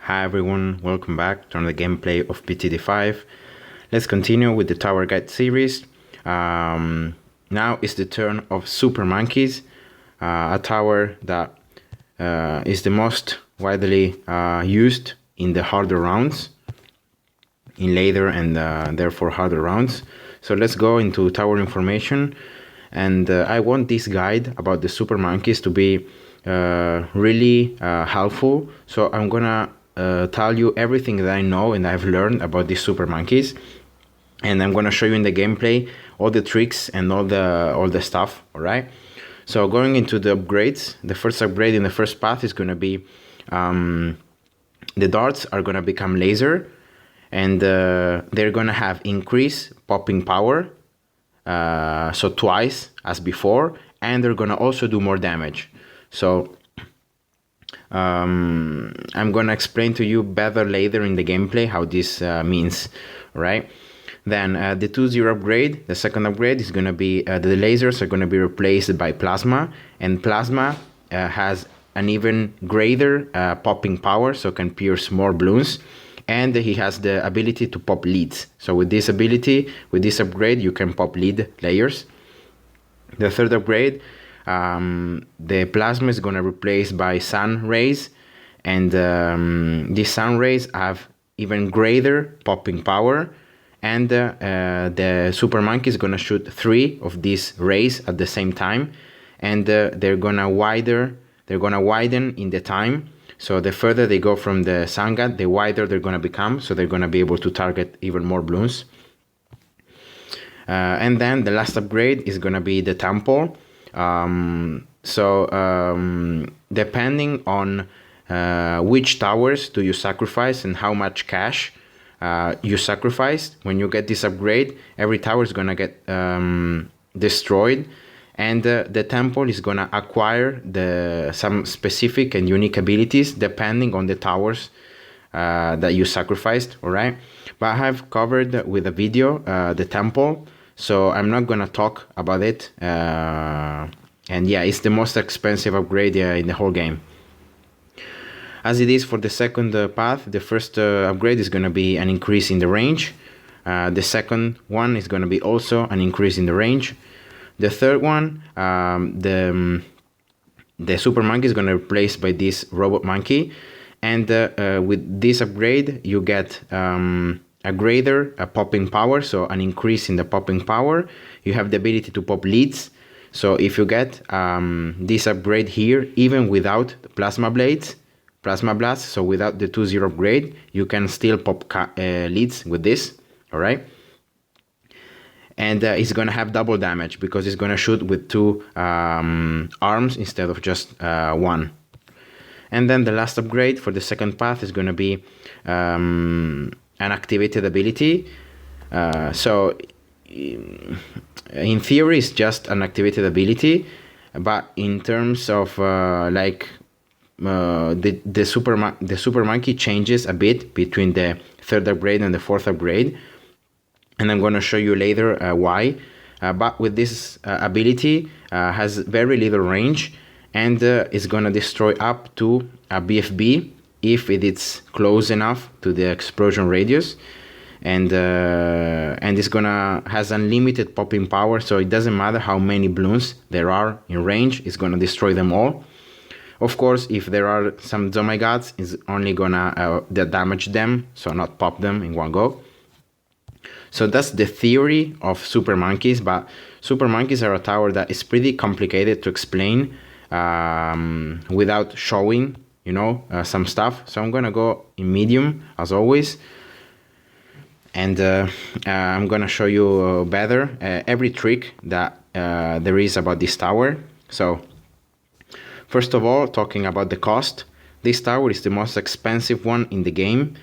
Hi everyone, welcome back to another gameplay of BTD5. Let's continue with the Tower Guide series. Now is the turn of Super Monkeys, a tower that is the most widely used in the harder rounds, in later and therefore harder rounds. So let's go into tower information, and I want this guide about the Super Monkeys to be really helpful. So I'm gonna tell you everything that I know and I've learned about these Super Monkeys, and I'm gonna show you in the gameplay all the tricks and all the stuff. All right. So going into the upgrades, the first upgrade in the first path is gonna be the darts are gonna become laser, and they're gonna have increased popping power, so twice as before, and they're gonna also do more damage. So I'm gonna explain to you better later in the gameplay how this means, right? Then the 2-0 upgrade, the second upgrade is gonna be the lasers are gonna be replaced by plasma, and plasma has an even greater popping power, so can pierce more balloons, and he has the ability to pop leads. So with this ability, with this upgrade, you can pop lead layers. The third upgrade, the plasma is going to replace by sun rays, and these sun rays have even greater popping power, and the Super Monkey is going to shoot 3 of these rays at the same time, and they're going to widen in the time. So the further they go from the sun god, the wider they're going to become, so they're going to be able to target even more balloons. And then the last upgrade is going to be the temple. Depending on which towers do you sacrifice and how much cash you sacrificed, when you get this upgrade, every tower is going to get destroyed, and the temple is going to acquire some specific and unique abilities depending on the towers that you sacrificed. All right, but I have covered with a video the temple, so I'm not going to talk about it. And yeah, it's the most expensive upgrade in the whole game. As it is for the second path, the first upgrade is going to be an increase in the range. The second one is going to be also an increase in the range. The third one, the Super Monkey is going to be replaced by this Robot Monkey, and with this upgrade you get a greater popping power, so an increase in the popping power. You have the ability to pop leads, so if you get this upgrade here, even without the plasma blasts, so without the 2-0 upgrade, you can still pop leads with this. All right. And it's going to have double damage because it's going to shoot with 2 arms instead of just 1. And then the last upgrade for the second path is going to be an activated ability. So in theory it's just an activated ability, but in terms of the Super Monkey changes a bit between the third upgrade and the fourth upgrade, and I'm going to show you later why. But with this ability, has very little range, and is going to destroy up to a BFB if it is close enough to the explosion radius, and it's gonna has unlimited popping power, so it doesn't matter how many balloons there are in range, it's gonna destroy them all. Of course, if there are some Zomigods, it's only gonna damage them, so not pop them in one go. So that's the theory of Super Monkeys, but Super Monkeys are a tower that is pretty complicated to explain without showing, some stuff. So I'm gonna go in medium as always, and I'm gonna show you better every trick that there is about this tower. So first of all, talking about the cost, this tower is the most expensive one in the game.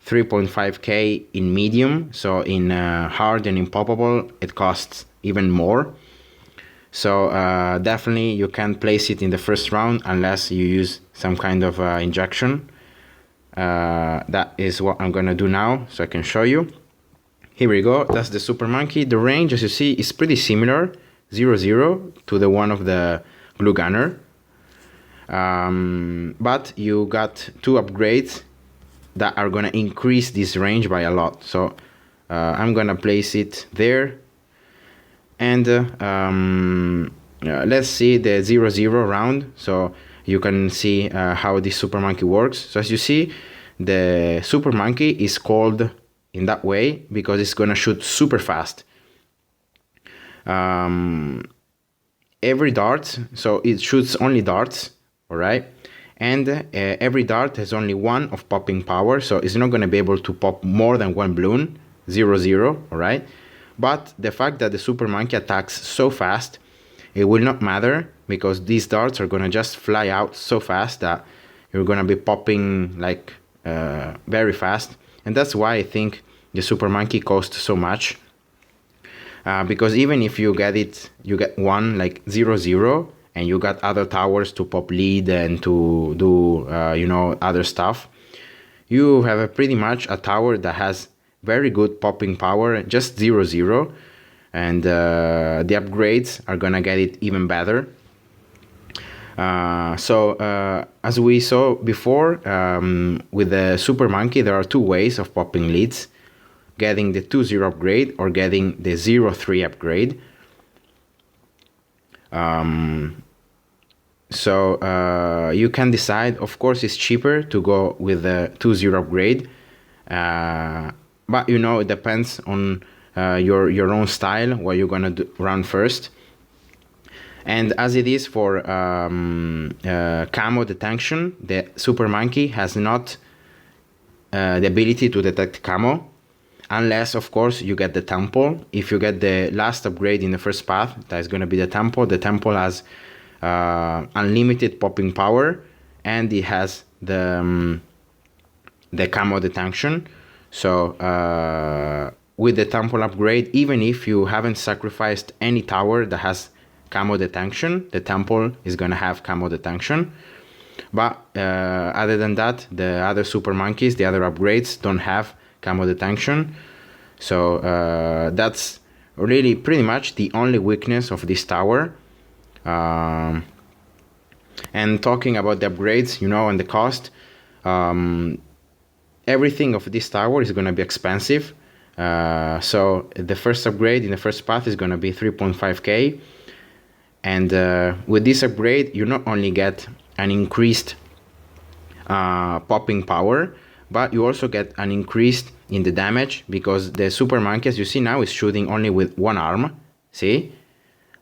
3.5k in medium, so in hard and in poppable it costs even more. So definitely you can't place it in the first round unless you use some kind of injection. That is what I'm gonna do now, so I can show you. Here we go, that's the Super Monkey. The range, as you see, is pretty similar, 0-0, to the one of the Glue Gunner. But you got 2 upgrades that are gonna increase this range by a lot. So I'm gonna place it there, and let's see the 0-0 round, so you can see how this super monkey works. So as you see, the super monkey is called in that way because it's gonna shoot super fast. Every dart, so it shoots only darts, all right, and every dart has only one of popping power, so it's not going to be able to pop more than one balloon. 0-0, all right. But the fact that the super monkey attacks so fast, it will not matter, because these darts are going to just fly out so fast that you're going to be popping like very fast. And that's why I think the super monkey costs so much, because even if you get one like 0-0, and you got other towers to pop lead and to do other stuff, you have pretty much a tower that has very good popping power, just 0-0, and the upgrades are gonna get it even better. So as we saw before, with the super monkey, there are two ways of popping leads: getting the 2-0 upgrade or getting the 0-3 upgrade. So you can decide. Of course, it's cheaper to go with the 2-0 upgrade, but it depends on your own style, what you're gonna run first. And as it is for camo detection, the super monkey has not the ability to detect camo, unless of course you get the temple. If you get the last upgrade in the first path, that is going to be the temple. The temple has unlimited popping power, and it has the camo detection. So with the temple upgrade, even if you haven't sacrificed any tower that has camo detection, the temple is gonna have camo detection. But other than that, the other super monkeys, the other upgrades, don't have camo detection. So that's really pretty much the only weakness of this tower. And talking about the upgrades, and the cost, everything of this tower is going to be expensive. So the first upgrade in the first path is going to be 3.5k. And with this upgrade, you not only get an increased popping power, but you also get an increase in the damage, because the super monkey, as you see now, is shooting only with one arm. See?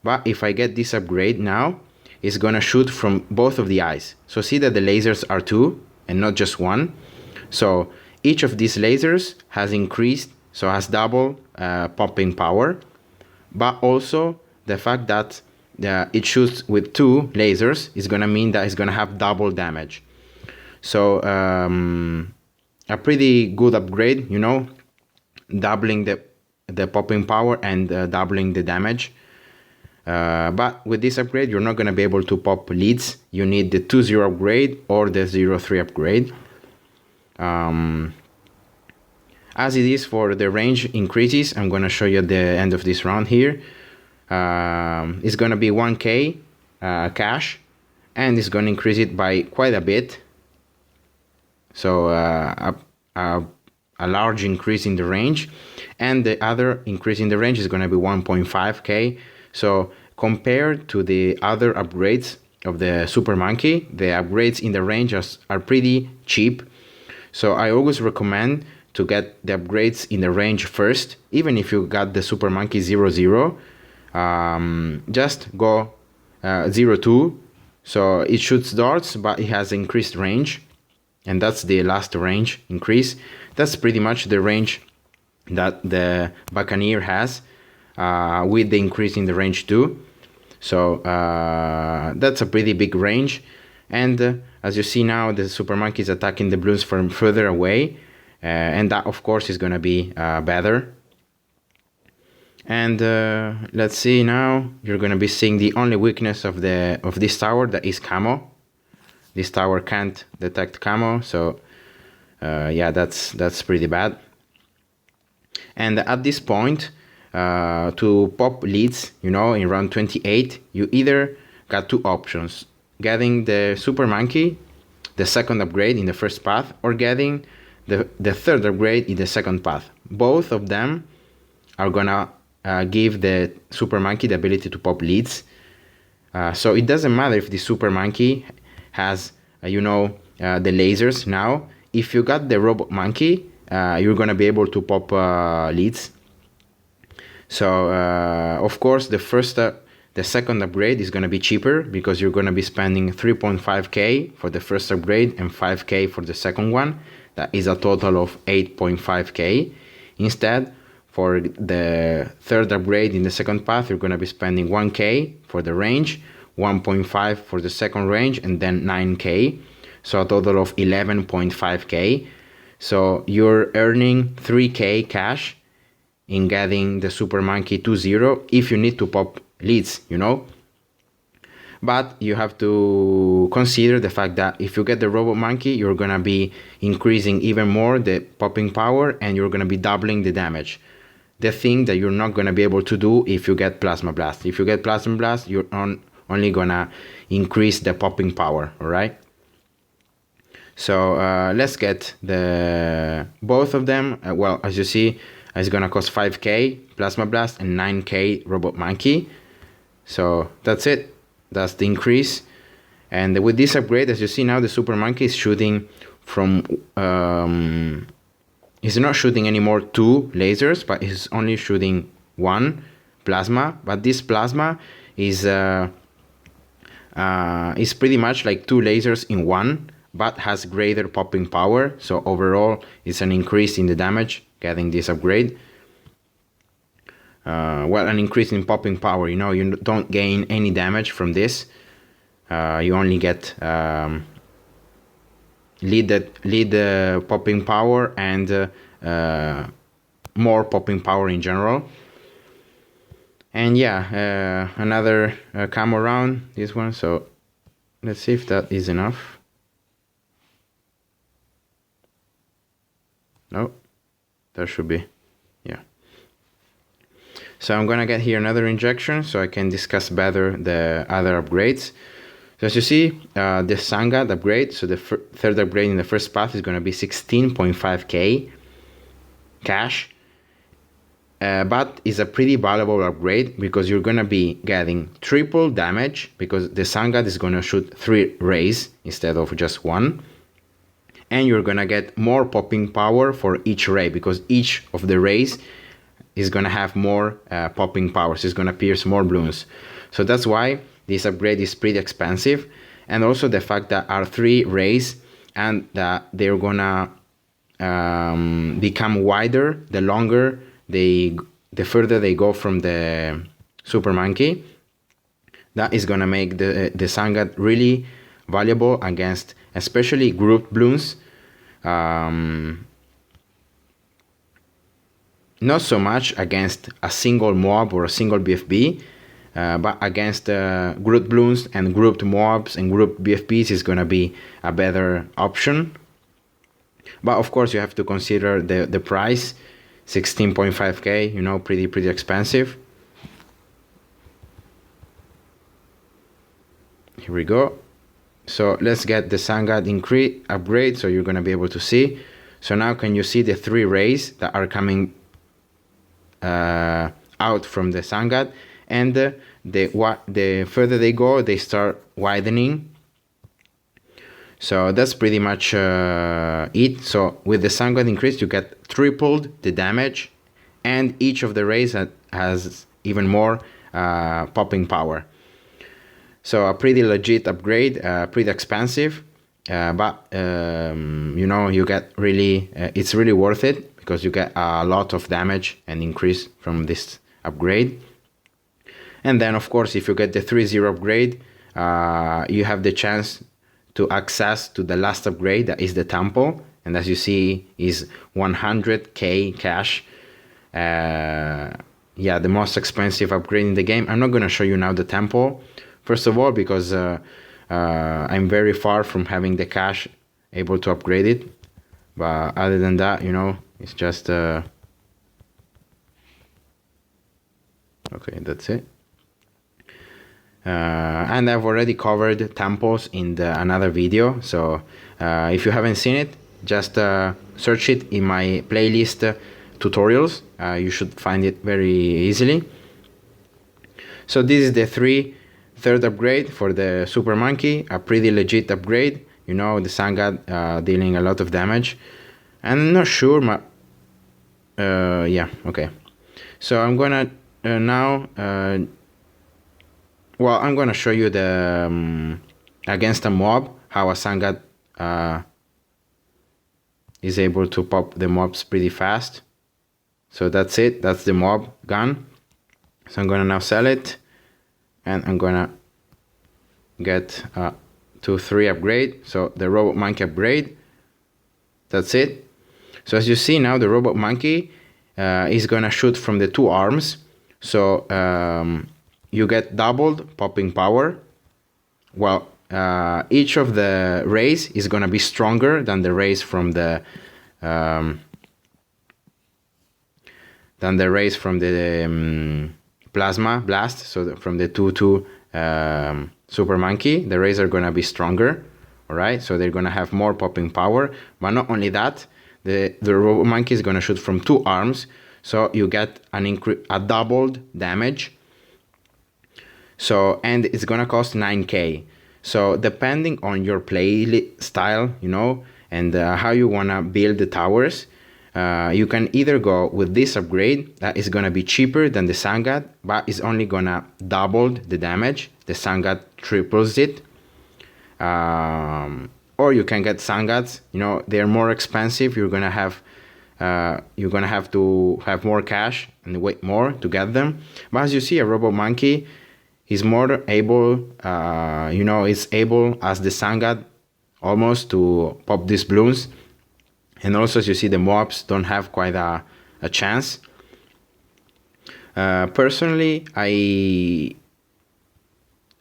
But if I get this upgrade now, it's gonna shoot from both of the eyes. So see that the lasers are two and not just one. So each of these lasers has increased, so has double popping power. But also the fact that it shoots with two lasers is gonna mean that it's gonna have double damage. So a pretty good upgrade, doubling the popping power and doubling the damage. But with this upgrade, you're not going to be able to pop leads. You need the 2-0 upgrade or the 0-3 upgrade. As it is for the range increases, I'm going to show you at the end of this round here. It's going to be 1k cash, and it's going to increase it by quite a bit. So a large increase in the range, and the other increase in the range is going to be 1.5k. So compared to the other upgrades of the super monkey, the upgrades in the range are pretty cheap. So I always recommend to get the upgrades in the range first. Even if you got the super monkey 0-0, just go 0-2. So it shoots darts, but it has increased range, and that's the last range increase. That's pretty much the range that the Buccaneer has, with the increase in the range too. So that's a pretty big range. And as you see now, the super monkey is attacking the balloons from further away, and that of course is going to be better. And let's see now, you're going to be seeing the only weakness of this tower, that is camo. This tower can't detect camo, so yeah, that's pretty bad. And at this point, to pop leads, in round 28, you either got two options: getting the super monkey, the second upgrade in the first path, or getting the third upgrade is the second path. Both of them are gonna give the Super Monkey the ability to pop leads. So it doesn't matter if the Super Monkey has, the lasers now. If you got the Robot Monkey, you're gonna be able to pop leads. So of course, the second upgrade is gonna be cheaper because you're gonna be spending 3.5k for the first upgrade and 5k for the second one. That is a total of 8.5k. Instead, for the third upgrade in the second path, you're going to be spending 1k for the range, 1.5 for the second range, and then 9k. So a total of 11.5k. So you're earning 3k cash in getting the Super Monkey 2.0 if you need to pop leads, But you have to consider the fact that if you get the Robot Monkey, you're gonna be increasing even more the popping power and you're gonna be doubling the damage. The thing that you're not gonna be able to do if you get Plasma Blast. If you get Plasma Blast, you're only gonna increase the popping power, alright? So let's get both of them. Well, as you see, it's gonna cost 5k Plasma Blast and 9k Robot Monkey. So that's it. That's the increase. And with this upgrade, as you see now, the Super Monkey is shooting from he's not shooting anymore 2 lasers, but he's only shooting 1 plasma. But this plasma is pretty much like 2 lasers in 1, but has greater popping power. So overall, it's an increase in the damage getting this upgrade. Well, an increase in popping power. You don't gain any damage from this. You only get lead popping power and more popping power in general. And yeah, another camo round, this one. So let's see if that is enough. No, that should be, yeah. So I'm gonna get here another injection so I can discuss better the other upgrades. So as you see, the Sangad upgrade, so the third upgrade in the first path is gonna be 16.5k cash, but it's a pretty valuable upgrade because you're gonna be getting triple damage because the Sangad is gonna shoot 3 rays instead of just 1. And you're gonna get more popping power for each ray because each of the rays is gonna have more popping power, so it's gonna pierce more balloons. So that's why this upgrade is pretty expensive, and also the fact that are 3 rays and that they're gonna become wider the longer the further they go from the Super Monkey. That is gonna make the Sangad really valuable against especially grouped balloons. Not so much against a single mob or a single BFB, but against grouped balloons and grouped mobs and grouped BFBs is going to be a better option. But of course you have to consider the price, 16.5k, pretty expensive. Here we go. So let's get the Sangad upgrade so you're going to be able to see. So now can you see the 3 rays that are coming out from the Sangad, and the further they go, they start widening. So that's pretty much it. So with the Sangad increase, you get tripled the damage, and each of the rays has even more popping power. So a pretty legit upgrade, pretty expensive, but you get really, it's really worth it because you get a lot of damage and increase from this upgrade. And then of course, if you get the 3.0 upgrade, you have the chance to access to the last upgrade, that is the temple, and as you see is 100k cash. Yeah, the most expensive upgrade in the game. I'm not going to show you now the temple, first of all because I'm very far from having the cash able to upgrade it, but other than that, it's just okay, that's it. And I've already covered temples in another video, so if you haven't seen it, just search it in my playlist tutorials. You should find it very easily. So this is the third upgrade for the Super Monkey, a pretty legit upgrade. You know, the Sun God dealing a lot of damage. I'm not sure, yeah, okay. So I'm gonna now, well, I'm gonna show you the against a mob, how a Sun God is able to pop the mobs pretty fast. So that's it, that's the mob gun. So I'm gonna now sell it, and I'm gonna get 2-3 upgrade. So the Robot Monkey upgrade, that's it. So as you see now, the Robot Monkey is gonna shoot from the 2 arms. So you get doubled popping power. Well, each of the rays is gonna be stronger than the rays from the plasma blast. So from the 2-2 Super Monkey, the rays are gonna be stronger. All right, so they're gonna have more popping power. But not only that, the Robot Monkey is gonna shoot from 2 arms, so you get a doubled damage. So, and it's gonna cost 9k. So depending on your play style, you know, and how you wanna build the towers, you can either go with this upgrade that is gonna be cheaper than the Sun God, but is only gonna double the damage. The Sun God triples it. Or you can get Sun Gods. You know, they're more expensive. You're gonna have to have more cash and wait more to get them. But as you see, a Robot Monkey is more able, you know, is able as the Sun God almost to pop these balloons. And also, as you see, the mobs don't have quite a chance. Personally,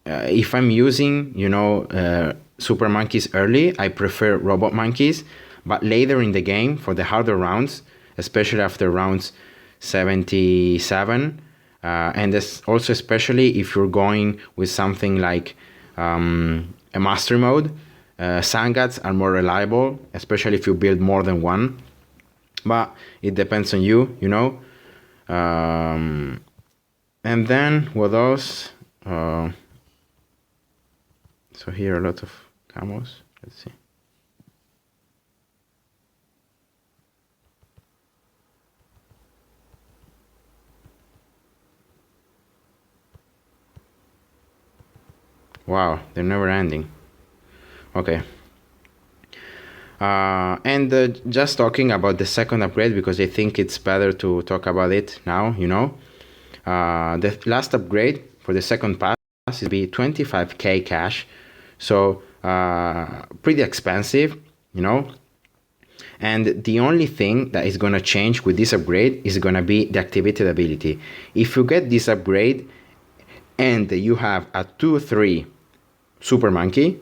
if I'm using, you know, Super Monkeys early, I prefer Robot Monkeys. But later in the game, for the harder rounds, especially after rounds 77, and also especially if you're going with something like a master mode, Sun Gods are more reliable, especially if you build more than one. But it depends on you, you know. And then what else? So here a lot of camos. Let's see. Wow, they're never ending. Okay. And just talking about the second upgrade, because I think it's better to talk about it now, you know. The last upgrade for the second pass is be 25k cash. So pretty expensive, you know. And the only thing that is going to change with this upgrade is going to be the activated ability. If you get this upgrade and you have a 2-3 Super Monkey,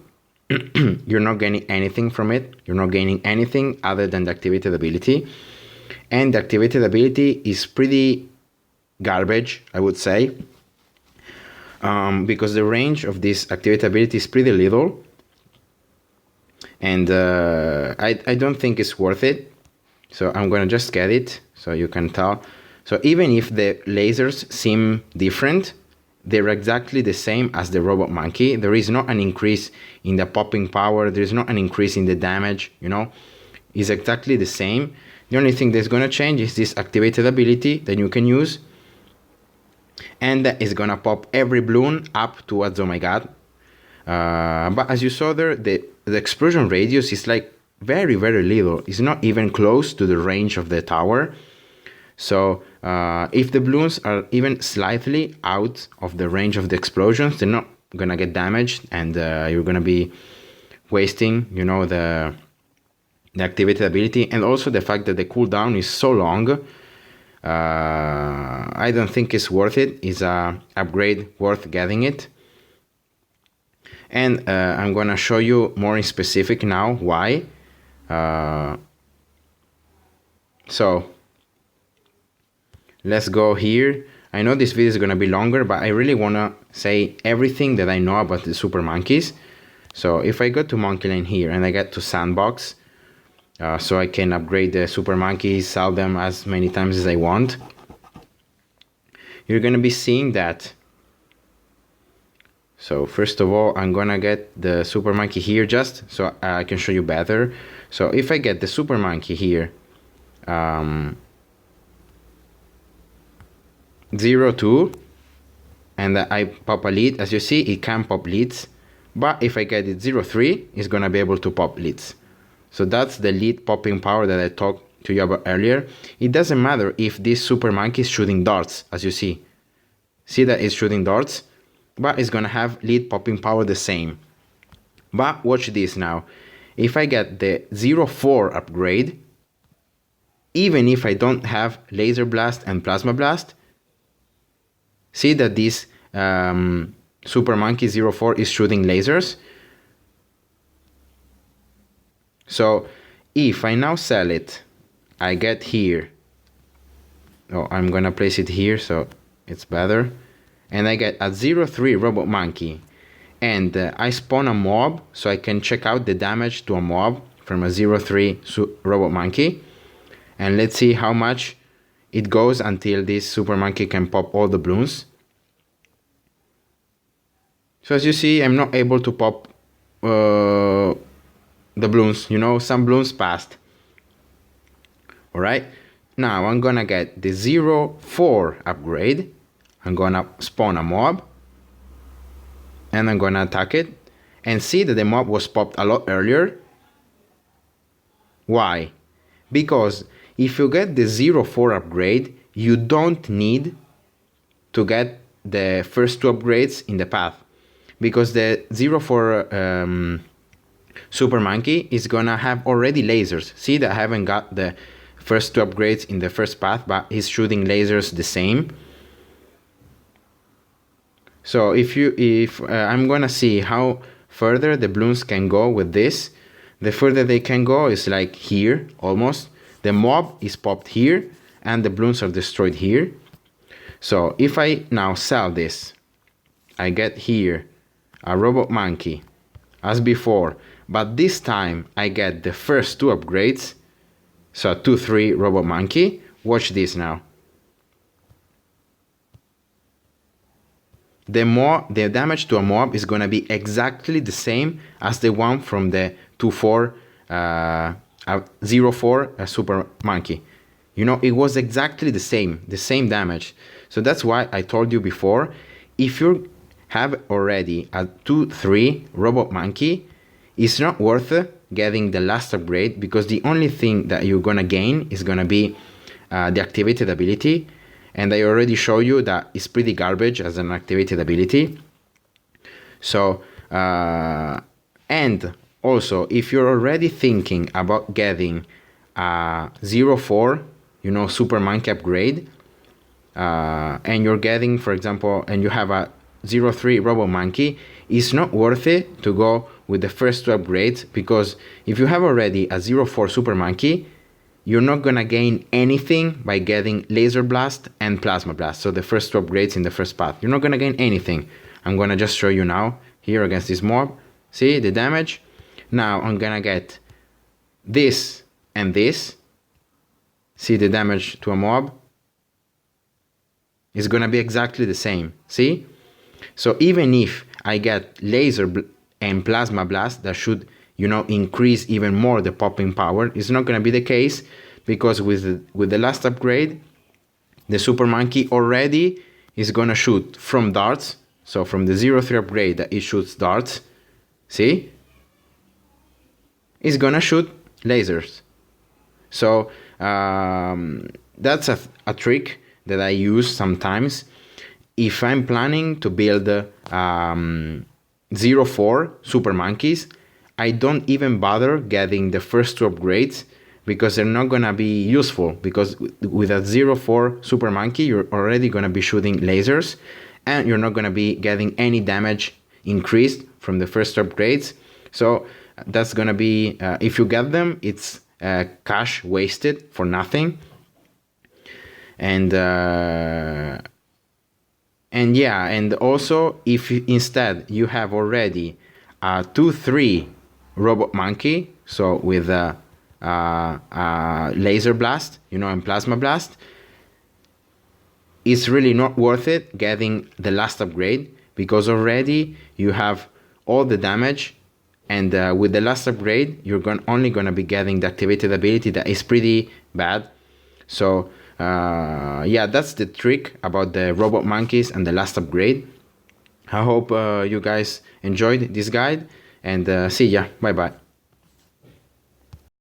you're not gaining anything from it. You're not gaining anything other than the activated ability. And the activated ability is pretty garbage, I would say, because the range of this activated ability is pretty little. And I don't think it's worth it. So I'm gonna just get it so you can tell. So even if the lasers seem different, they're exactly the same as the Robot Monkey. There is not an increase in the popping power. There is not an increase in the damage, you know. It's exactly the same. The only thing that's gonna change is this activated ability that you can use. And that is gonna pop every balloon up towards, oh my god. But as you saw there, the explosion radius is like very, very little. It's not even close to the range of the tower. So if the balloons are even slightly out of the range of the explosions, they're not gonna get damaged, and you're gonna be wasting, you know, the activated ability. And also the fact that the cooldown is so long, I don't think it's worth it. It's a upgrade worth getting it. And I'm gonna show you more in specific now why. So let's go here. I know this video is gonna be longer, but I really wanna say everything that I know about the Super Monkeys. So if I go to Monkey Lane here and I get to Sandbox, so I can upgrade the super monkeys, sell them as many times as I want. You're gonna be seeing that. So first of all, I'm gonna get the super monkey here just so I can show you better. So if I get the super monkey here, 0, 2, and I pop a lead, as you see, it can pop leads. But if I get it 0, 3, it's gonna be able to pop leads. So that's the lead popping power that I talked to you about earlier. It doesn't matter if this super monkey is shooting darts, as you see. See that it's shooting darts? But it's gonna have lead popping power the same. But watch this now. If I get the 0, 4 upgrade, even if I don't have laser blast and plasma blast, see that this super monkey 0, 4 is shooting lasers. So if I now sell it, I get here, oh, I'm gonna place it here so it's better, and I get a 0, 3 robot monkey, and I spawn a mob so I can check out the damage to a mob from a 0, 3 robot monkey, and let's see how much it goes until this super monkey can pop all the balloons. So as you see, I'm not able to pop the balloons, you know, some balloons passed. Alright, now I'm gonna get the 0, 4 upgrade. I'm gonna spawn a mob and I'm gonna attack it, and see that the mob was popped a lot earlier. Why? Because if you get the 0, 4 upgrade, you don't need to get the first 2 upgrades in the path, because the 0, 4 super monkey is gonna have already lasers. See that I haven't got the first 2 upgrades in the first path, but he's shooting lasers the same. So if I'm gonna see how further the balloons can go with this. The further they can go is like here almost. The mob is popped here and the balloons are destroyed here. So if I now sell this, I get here a robot monkey as before, but this time I get the first 2 upgrades. So 2, 3 robot monkey. Watch this now. The damage to a mob is gonna be exactly the same as the one from the 2, 4 0, 4 super monkey. You know, it was exactly the same damage. So that's why I told you before, if you have already a 2, 3 robot monkey, it's not worth getting the last upgrade, because the only thing that you're gonna gain is gonna be the activated ability, and I already show you that it's pretty garbage as an activated ability. So and also, if you're already thinking about getting a 0, 4, you know, super monkey upgrade, and you're getting, for example, and you have a 0, 3 robot monkey, it's not worth it to go with the first 2 upgrades, because if you have already a 0, 4 super monkey, you're not gonna gain anything by getting laser blast and plasma blast. So the first 2 upgrades in the first path, you're not gonna gain anything. I'm gonna just show you now here against this mob. See the damage? Now I'm gonna get this and this. See the damage to a mob? It's gonna be exactly the same. See? So even if I get laser and plasma blast, that should, you know, increase even more the popping power. It's not gonna be the case, because with the last upgrade, the super monkey already is gonna shoot from darts. So from the 0, 3 upgrade that it shoots darts, see? It's gonna shoot lasers. So that's a trick that I use sometimes. If I'm planning to build 0, 4 super monkeys, I don't even bother getting the first 2 upgrades, because they're not gonna be useful, because with a 0, 4 super monkey, you're already gonna be shooting lasers, and you're not gonna be getting any damage increased from the first upgrades. So that's gonna be, if you get them, it's cash wasted for nothing. And yeah, and also if instead you have already a 2, 3 robot monkey, so with laser blast, and plasma blast, it's really not worth it getting the last upgrade, because already you have all the damage, and with the last upgrade you're only going to be getting the activated ability that is pretty bad. So yeah, that's the trick about the robot monkeys and the last upgrade. I hope you guys enjoyed this guide, and see ya. Bye bye.